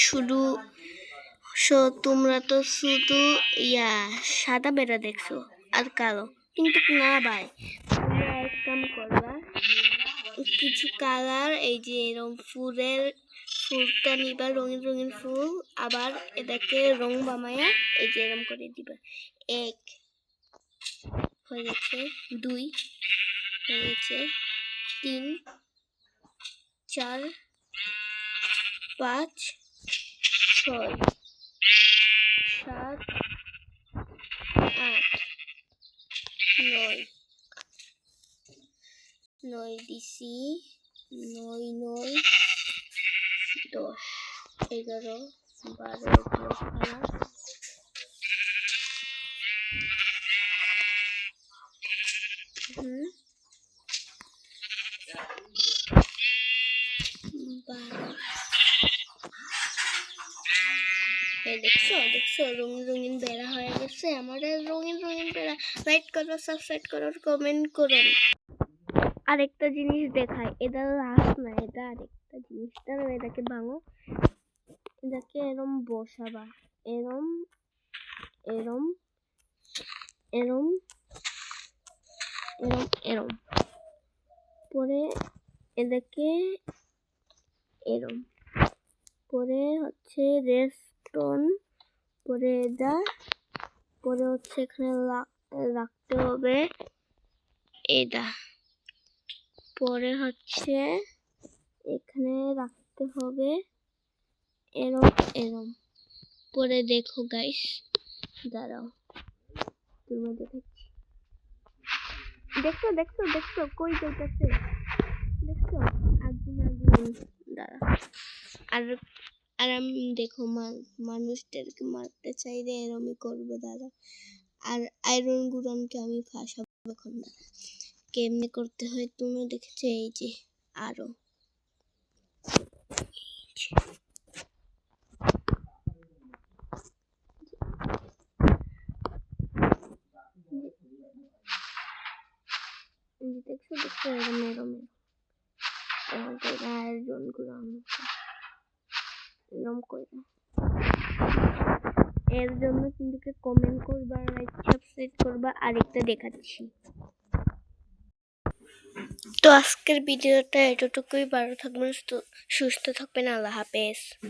শুধু তোমরা তো শুধু সাদা বেড়া দেখছো আর কালো, কিন্তু না ভাই, তোমরা এক কাম করবা, কিছু কালার এই যে এরকম ফুলটা নিবা, রঙিন রঙিন ফুল, আবার এটাকে রং বামায়া এই যে এরকম করে দিবা। 1 হয়ে গেছে, 2 হয়ে গেছে, 3 4 5 6 7 8 9 দিছি, 9 9 10 11 12 দেখছো রঙিন রঙিন বেড়া হয়ে গেছে আমাদের। রঙিন রঙিন বেড়া, লাইক করো, সাবস্ক্রাইব করো, কমেন্ট করো। আরেকটা জিনিস দেখাই, এটা লাস্ট না, এটা আরেকটা জিনিস। তাহলে এটাকে ভাঙো, এটাকে এরম বসাবা, এরম এরম এরম এরম এরম, পরে এটাকে এরম, পরে হচ্ছে রেস্টন, পরে এটা, পরে হচ্ছে এখানে রাখতে হবে এটা, পরে হচ্ছে এখানে রাখতে হবে এরম এরম। পরে দেখো গাইস, দাঁড়াও তুমি দেখাচ্ছি। দেখছো কই যাইতেছে, দেখছো আগুন আগুন। দাঁড়া, আর আমি দেখো মানুষদেরকে মারতে চাইলে এরমই করবো। দাঁড়া, আর আয়রন গুড়ানকে আমি ফাঁসাবো এখন। দাঁড়া, কেমনে করতে হয় তুমি দেখেছো, এই যে আরো দেখছো এরম এরম আয়রন গুড়ান এরম করে। এর জন্য কিন্তু কমেন্ট করবা, লাইক সাবস্ক্রাইব করবা। আরেকটা দেখাচ্ছি। তো আজকের ভিডিওটা এতটুকুই। ভালো থাকবেন, সুস্থ থাকবেন। আল্লাহ হাফেজ।